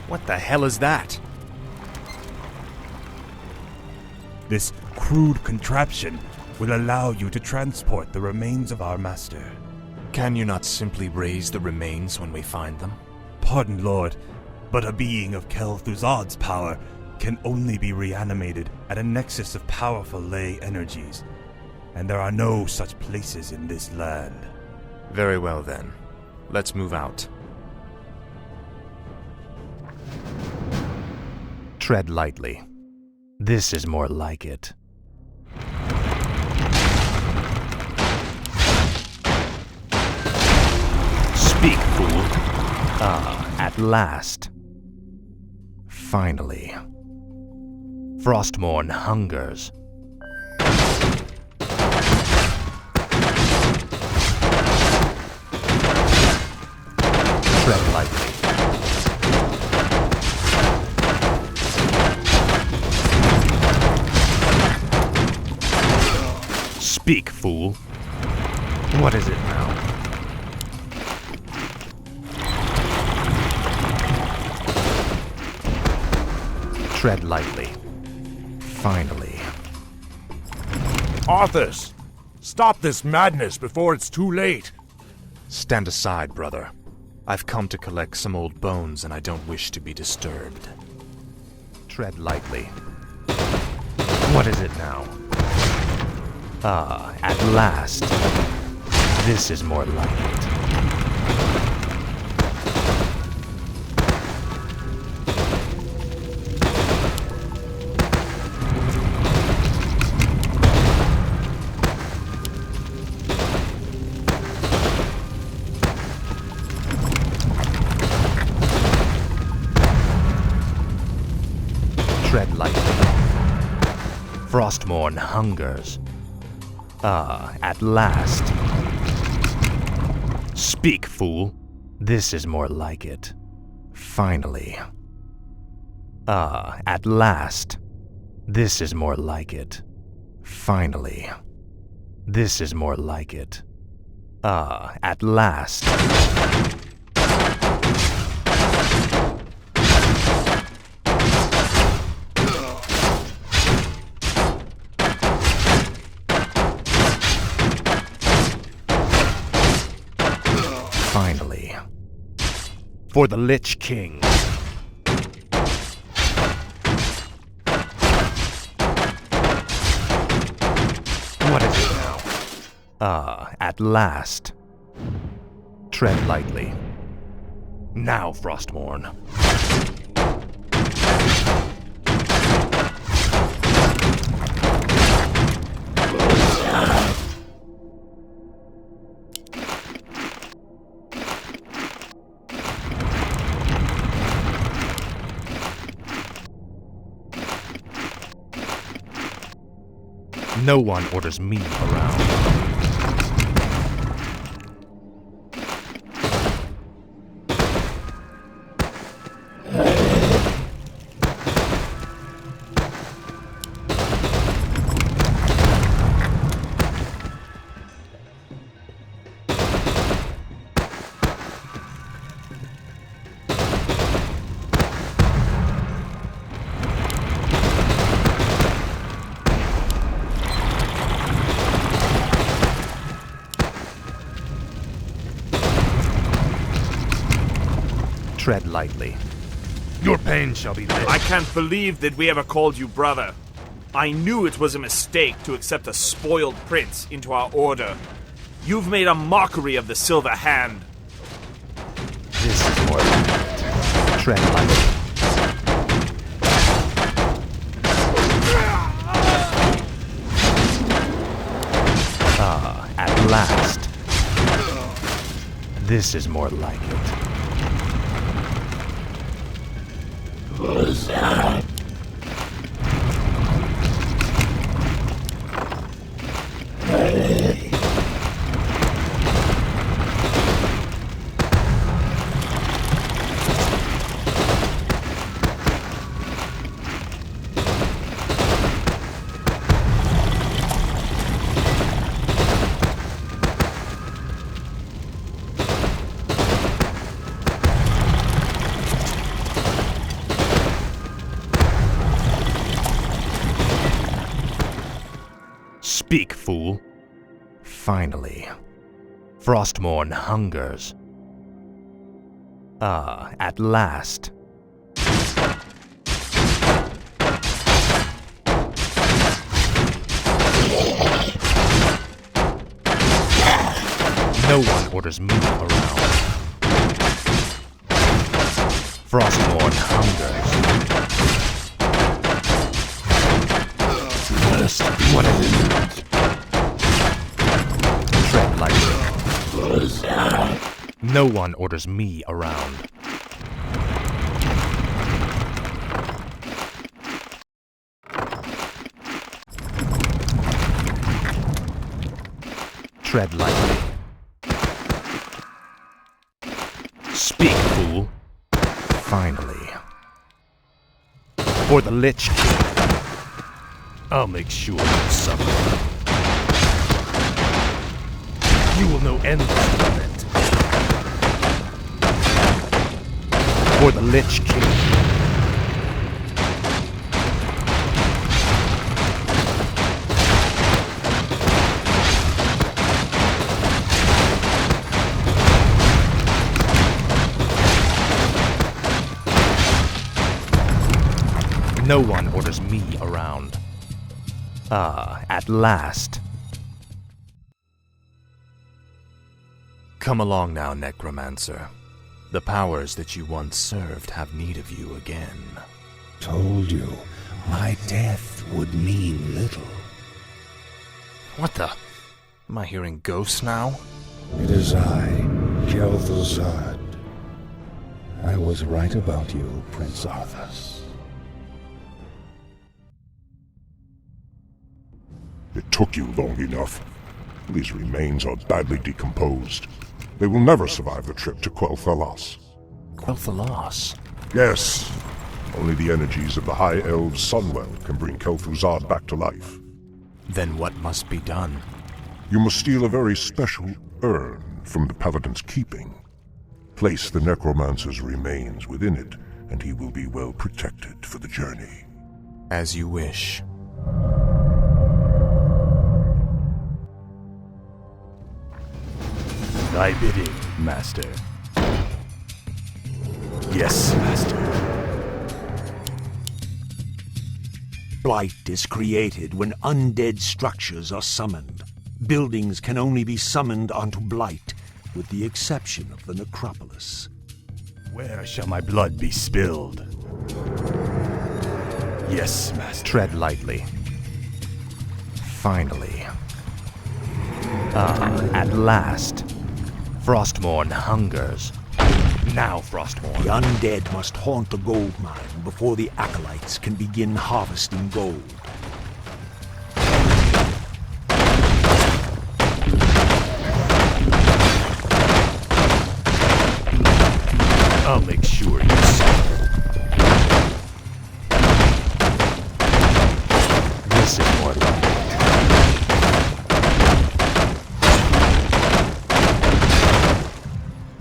What the hell is that? This crude contraption will allow you to transport the remains of our master. Can you not simply raise the remains when we find them? Pardon, Lord, but a being of Kel'Thuzad's power can only be reanimated at a nexus of powerful ley energies, and there are no such places in this land. Very well then. Let's move out. Tread lightly. This is more like it. Speak, fool. At last. Finally. Frostmourne hungers. Tread lightly. Speak, fool. What is it now? Tread lightly. Finally. Arthas! Stop this madness before it's too late! Stand aside, brother. I've come to collect some old bones and I don't wish to be disturbed. Tread lightly. What is it now? At last. This is more like it. Tread lightly. Frostmourne hungers. At last. Speak, fool. This is more like it. Finally. At last. This is more like it. Finally. This is more like it. At last. Finally. For the Lich King. What is it now? At last. Tread lightly. Now, Frostmourne. No one orders me around. Tread lightly. Your pain shall be lit. I can't believe that we ever called you brother. I knew it was a mistake to accept a spoiled prince into our order. You've made a mockery of the Silver Hand. This is more like it. Tread lightly. At last. This is more like it. Speak, fool. Finally. Frostmourne hungers. Ah, at last. No one orders me around. Frostmourne hungers. What is it? Tread lightly. No one orders me around. Tread lightly. Speak, fool. Finally. For the Lich King. I'll make sure you suffer. You will know endless lament. For the Lich King. No one orders me around. Ah, at last. Come along now, Necromancer. The powers that you once served have need of you again. Told you, my death would mean little. What the? Am I hearing ghosts now? It is I, Kel'Thuzad. I was right about you, Prince Arthas. It took you long enough. These remains are badly decomposed. They will never survive the trip to Quel'Thalas. Quel'Thalas? Yes. Only the energies of the High Elves' Sunwell can bring Kel'Thuzad back to life. Then what must be done? You must steal a very special urn from the Paladin's keeping. Place the Necromancer's remains within it, and he will be well protected for the journey. As you wish. Thy bidding, Master. Yes, Master. Blight is created when undead structures are summoned. Buildings can only be summoned onto Blight, with the exception of the necropolis. Where shall my blood be spilled? Yes, Master. Tread lightly. Finally. Ah, at last. Frostmourne hungers. Now, Frostmourne. The undead must haunt the gold mine before the acolytes can begin harvesting gold. I'll make sure you suffer. This is more like it.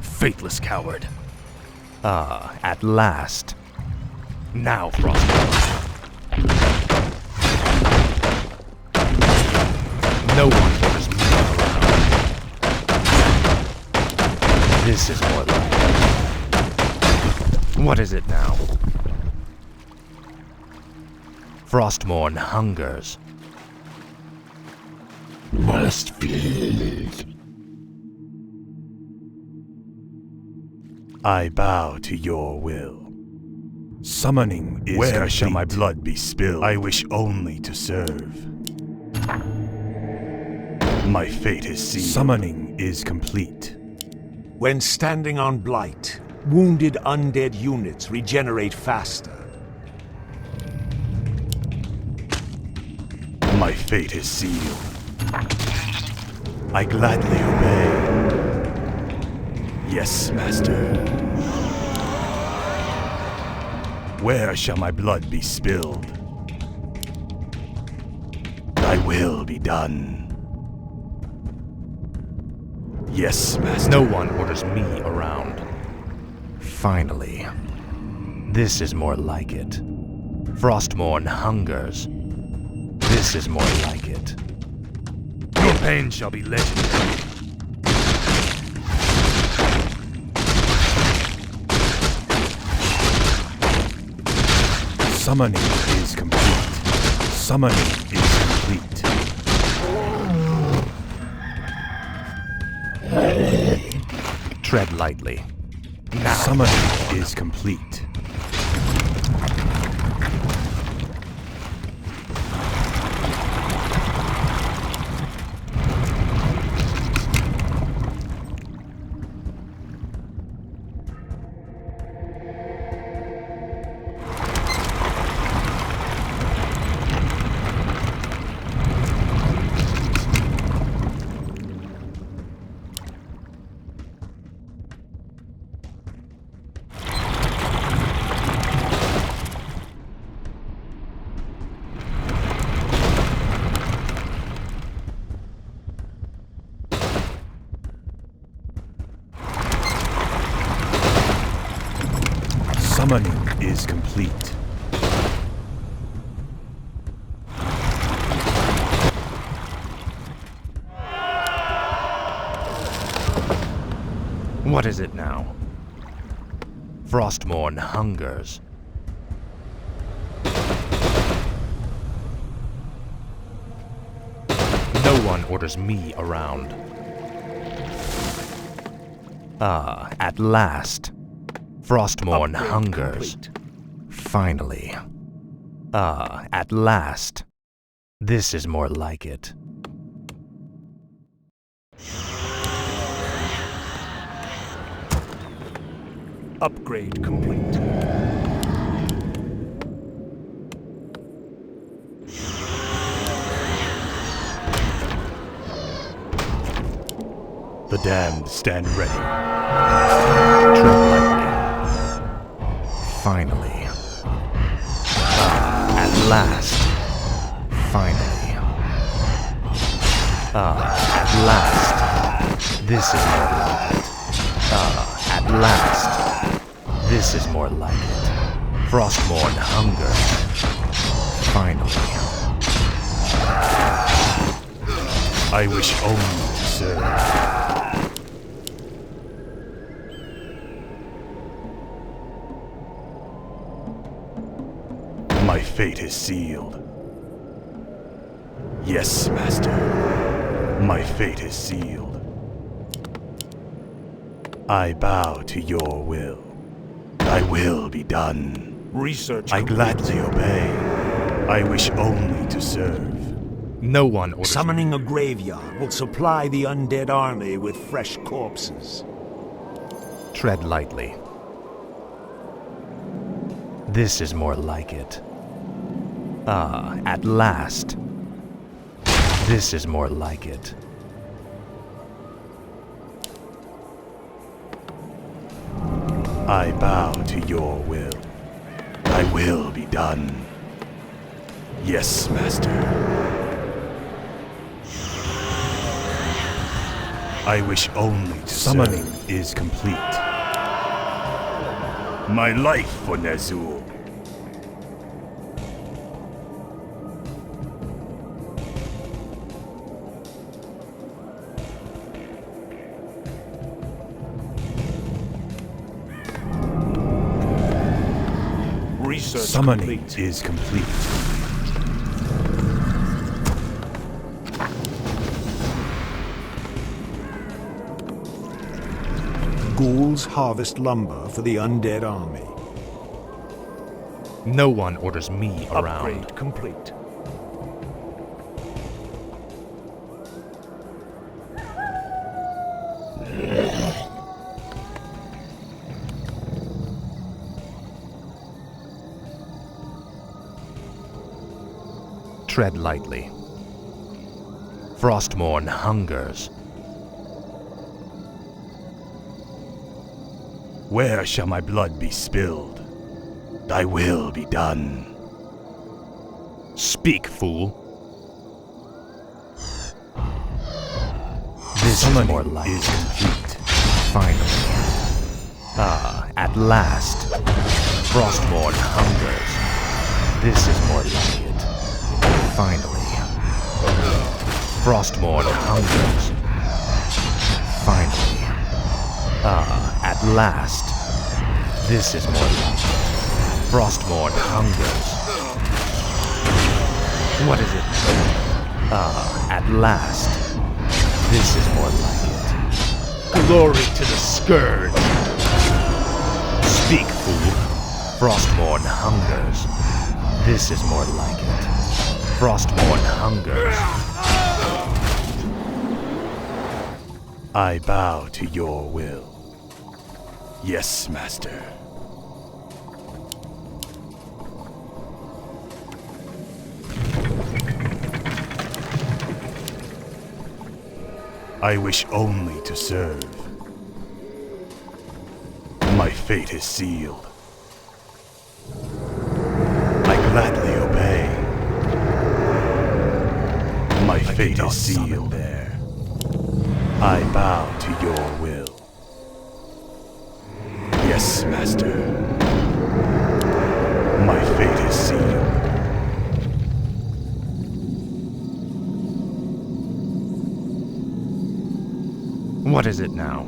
Faithless coward. Ah, at last. Now, Frostmourne. No one orders me around. This is more like it. What is it now? Frostmourne hungers. Must build. I bow to your will. Summoning is Where complete. Shall my blood be spilled? I wish only to serve. My fate is sealed. Summoning is complete. When standing on Blight, wounded undead units regenerate faster. My fate is sealed. I gladly obey. Yes, Master. Where shall my blood be spilled? Thy will be done. Yes, Master. No one orders me around. Finally. This is more like it. Frostmourne hungers. This is more like it. pain shall be legendary. Summoning is complete. Summoning is complete. Tread lightly. Summoning is complete. Summoning is complete. What is it now? Frostmourne hungers. No one orders me around. Ah, at last. Frostmourne Upgrade hungers. complete. Finally. Ah, at last. This is more like it. Upgrade complete. The damned stand ready. Tread lightly. Finally. Ah, at last. Finally. Ah, at last. This is more like it. Ah, at last. This is more like it. Frostmourne hunger. Finally. I wish only to serve. My fate is sealed. Yes, Master. My fate is sealed. I bow to your will. Thy will be done. Research I complete. gladly obey. I wish only to serve. No one orders. Summoning a graveyard will supply the undead army with fresh corpses. Tread lightly. This is more like it. Ah, at last. This is more like it. I bow to your will. Thy will be done. Yes, Master. I wish only to Summoning is complete. My life for Ner'zhul. Research Summoning complete. is complete. Ghouls harvest lumber for the undead army. No one orders me around. Upgrade complete. Tread lightly. Frostmourne hungers. Where shall my blood be spilled? Thy will be done. Speak, fool. This is Summoning more like is it. complete. Finally. Ah, at last. Frostmourne hungers. This is more like it. Finally. Frostmourne hungers. Finally. At last. This is more like it. Frostmourne hungers. What is it? At last. This is more like it. Glory to the Scourge! Speak, fool. Frostmourne hungers. This is more like it. Frostmourne hungers. I bow to your will. Yes, Master. I wish only to serve. My fate is sealed. I gladly obey. My fate is sealed there. I bow to your will. Yes, Master. My fate is sealed. What is it now?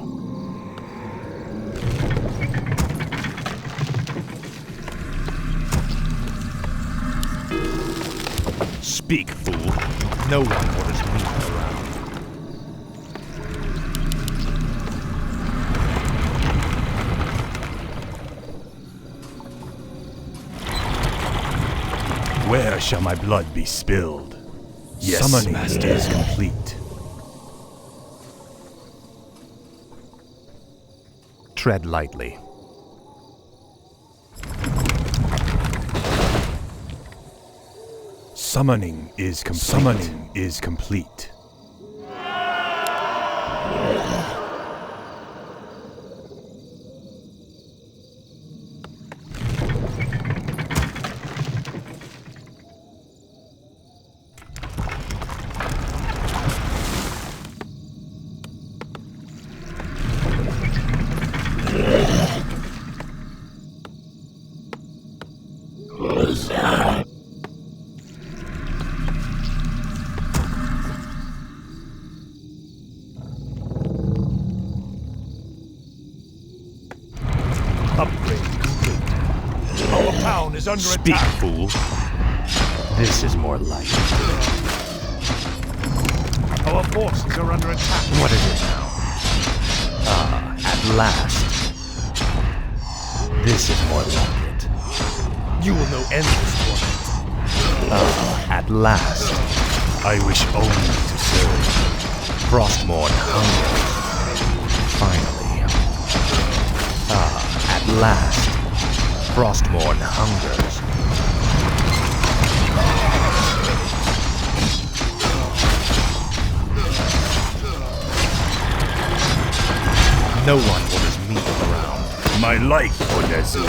Speak, fool. No one orders me around. Where shall my blood be spilled? Yes, Summoning Master. is complete. Tread lightly. Summoning is complete. Summoning is complete. Speak, fool. This is more like it. Our forces are under attack. What is it now? At last. This is more like it. You will know endless torment. At last. I wish only to serve. Frostmourne hungers. Finally. At last. Frostmourne hungers. No one orders me around. My life for Nezul.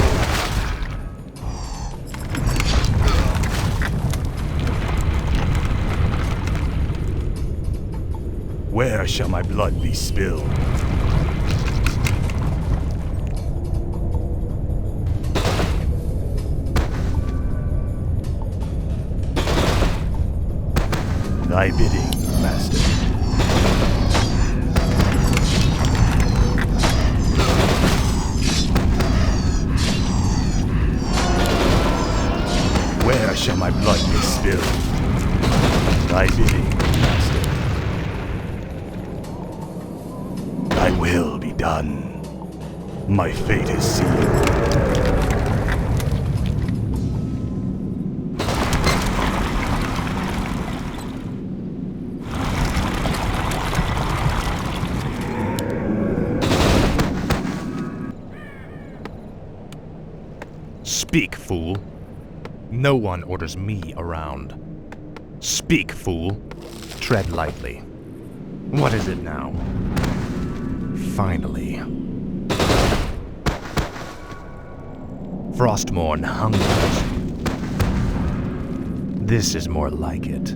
Where shall my blood be spilled? Thy bidding, Master. Where shall my blood be spilled? Thy bidding, Master. Thy will be done. My fate is sealed. Speak, fool. No one orders me around. Speak, fool. Tread lightly. What is it now? Finally. Frostmourne hungers. This is more like it.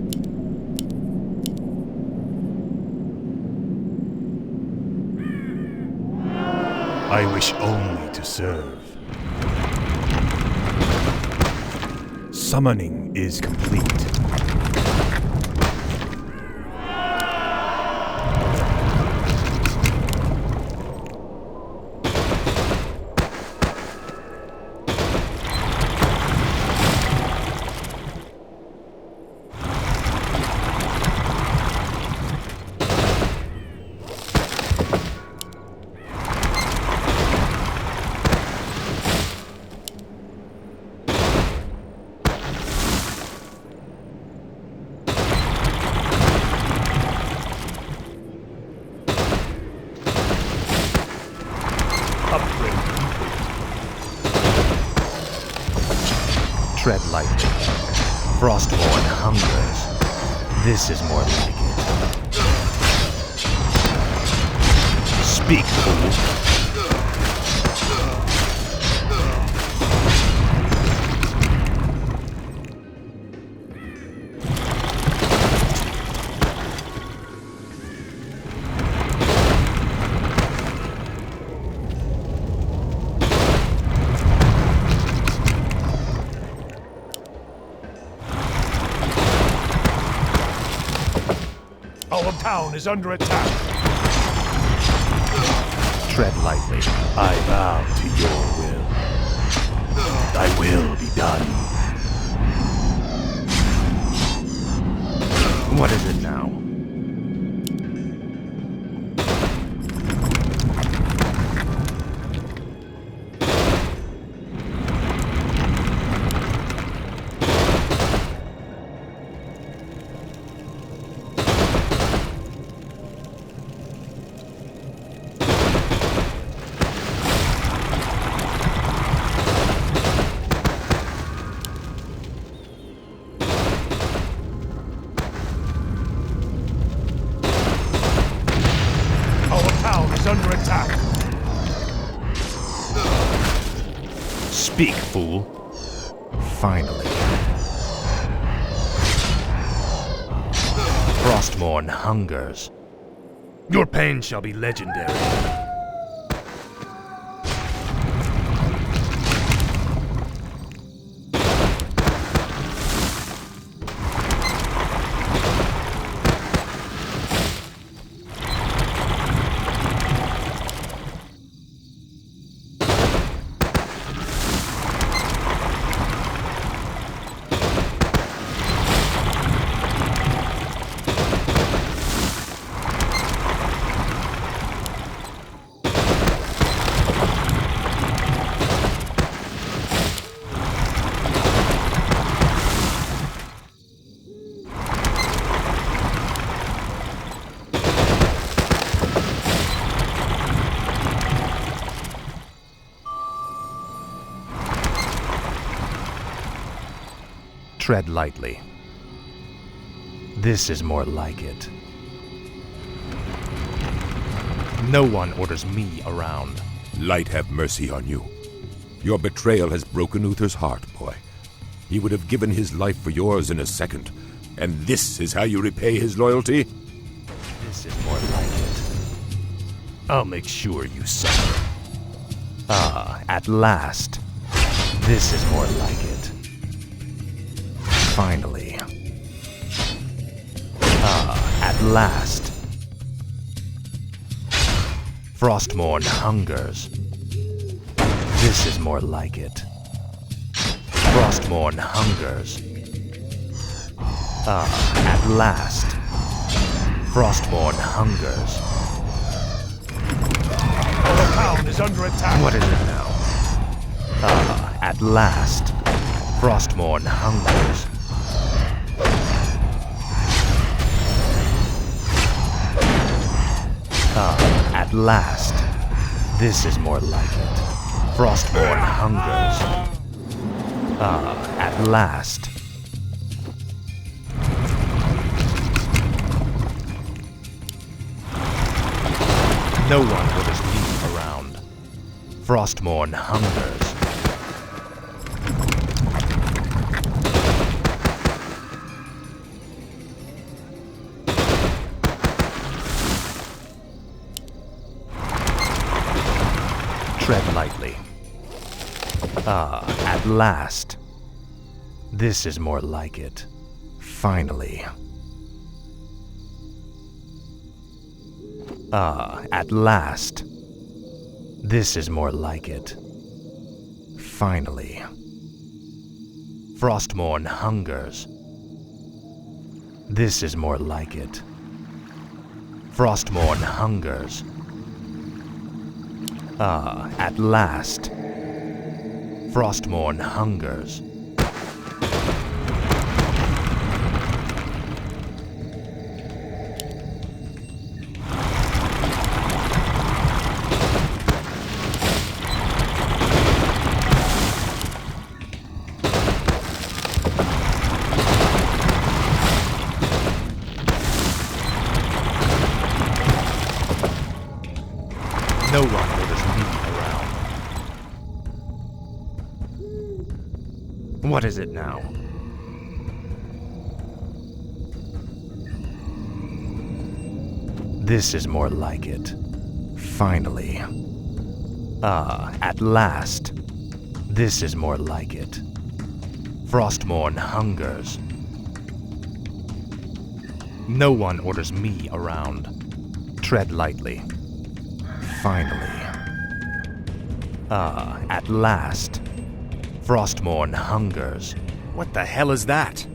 I wish only to serve. Summoning is complete. Upgrade complete. Tread lightly. Frostborn hungers. This is more like it. Speak, fool. Our town is under attack. Tread lightly. I bow to your will. Thy will be done. What is it now? Under attack. Speak, fool. Finally. Frostmourne hungers. Your pain shall be legendary. Tread lightly. This is more like it. No one orders me around. Light have mercy on you. Your betrayal has broken Uther's heart, boy. He would have given his life for yours in a second. And this is how you repay his loyalty? This is more like it. I'll make sure you suffer. Ah, at last. This is more like it. Finally. Ah, at last. Frostmourne hungers. This is more like it. Frostmourne hungers. Ah, at last. Frostmourne hungers. Our town is under attack. What is it now? Ah, at last. Frostmourne hungers. Ah, at last. This is more like it. Frostmourne hungers. Ah, at last. No one orders me around. Frostmourne hungers. Tread lightly. Ah, at last. This is more like it. Finally. Ah, at last. This is more like it. Finally. Frostmourne hungers. This is more like it. Frostmourne hungers. Ah, at last. Frostmourne hungers. No one orders me around. What is it now? This is more like it. Finally. At last. This is more like it. Frostmourne hungers. No one orders me around. Tread lightly. Finally. At last. Frostmourne hungers. What the hell is that?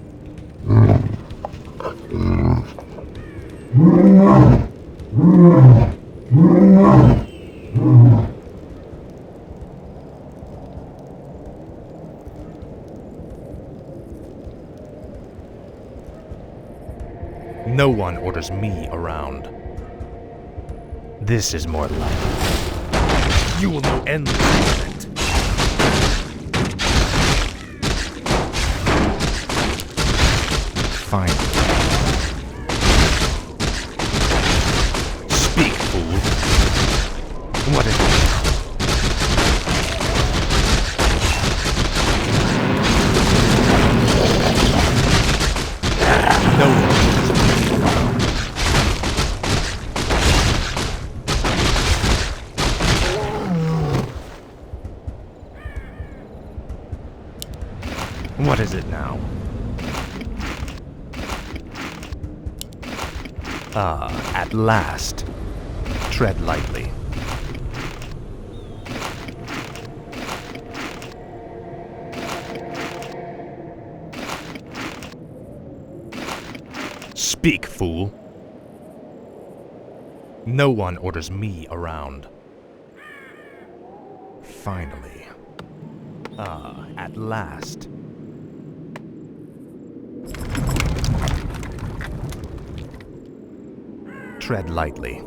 No one orders me around. This is more like it. You will know endless torment. Finally. Speak, fool. What is it? No one orders me around. What is it now? At last. Tread lightly. Speak, fool. No one orders me around. Finally. At last. Tread lightly.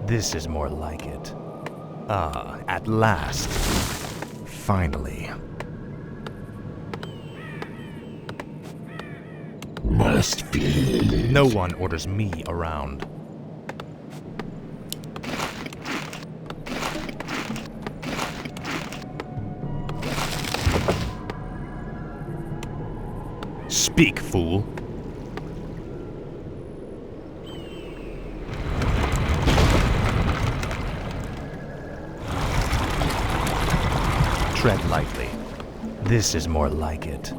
This is more like it. At last. Finally. Must be. No one orders me around. Speak, fool. Tread lightly. This is more like it.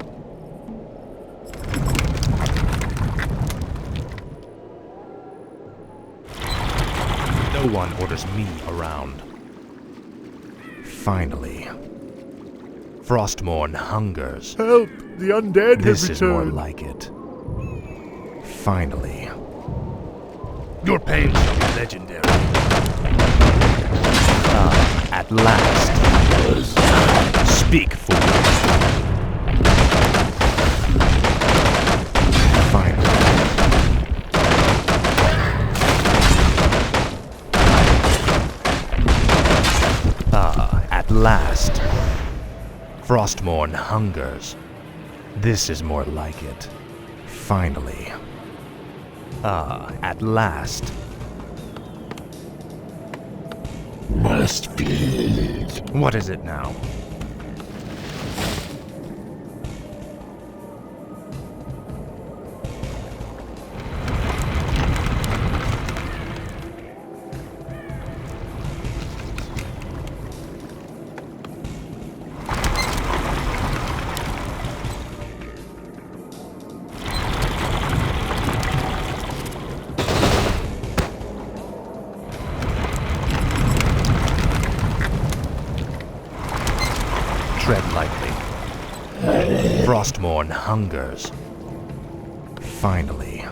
No one orders me around. Finally. Frostmourne hungers. Help! The undead This has is more returned. like it. Finally. Your pain shall be legendary. At last. Speak, fool. Finally. At last. Frostmourne hungers. This is more like it. Finally. At last. Must be. What is it now? Tread lightly. Frostmourne hungers. Finally.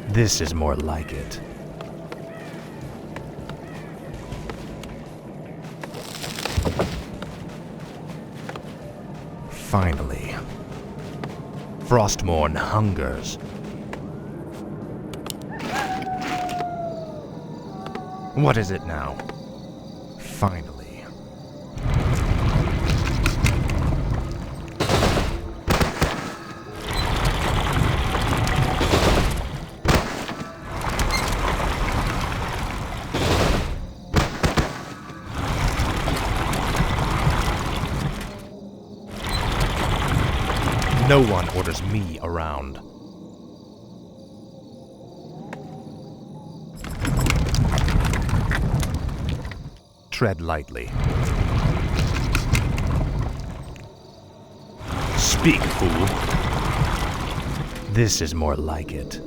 This is more like it. Finally. Frostmourne hungers. What is it now? Finally. No one orders me around. Tread lightly. Speak, fool. This is more like it.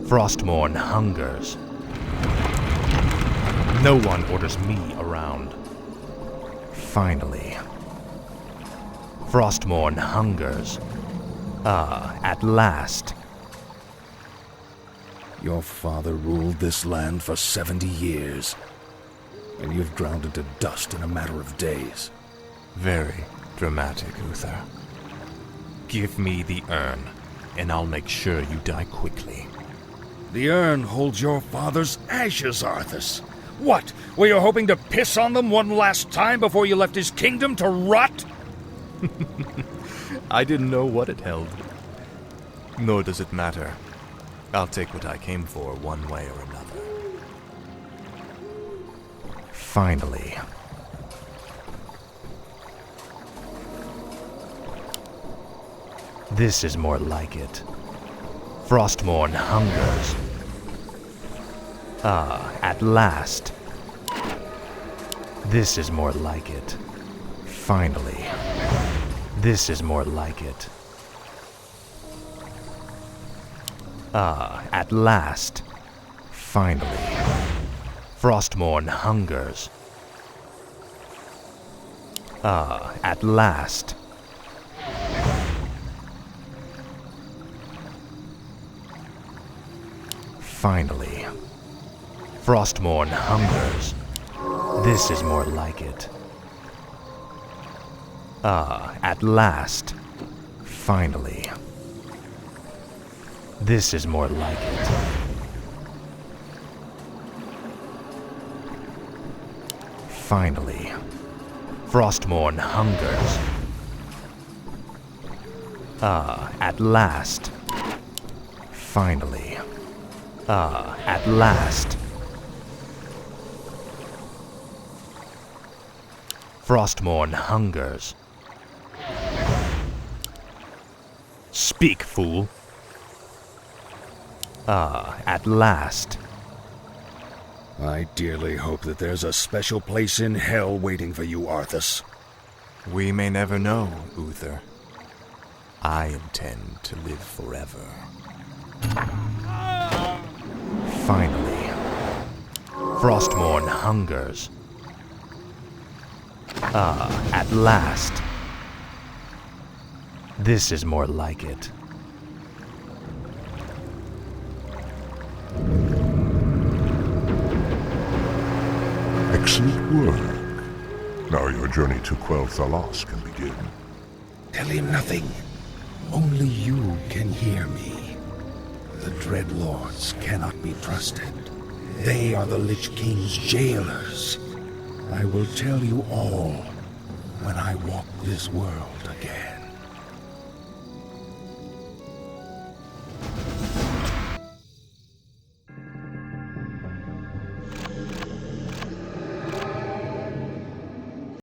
Frostmourne hungers. No one orders me around. Finally. Frostmourne hungers. At last. Your father ruled this land for 70 years, and you've ground it to dust in a matter of days. Very dramatic, Uther. Give me the urn, and I'll make sure you die quickly. The urn holds your father's ashes, Arthas. What? Were you hoping to piss on them one last time before you left his kingdom to rot? I didn't know what it held. Nor does it matter. I'll take what I came for one way or another. Finally. This is more like it. Frostmourne hungers. At last. This is more like it. Finally. This is more like it. At last. Finally. Frostmourne hungers. At last. Finally. Frostmourne hungers. This is more like it. At last. Finally. This is more like it. Finally. Frostmourne hungers. At last. Finally. At last. Frostmourne hungers. Speak, fool. At last. I dearly hope that there's a special place in hell waiting for you, Arthas. We may never know, Uther. I intend to live forever. Finally. Frostmourne hungers. At last. This is more like it. Excellent work. Now your journey to Quell Thalos can begin. Tell him nothing. Only you can hear me. The Dread Lords cannot be trusted. They are the Lich King's jailers. I will tell you all when I walk this world again.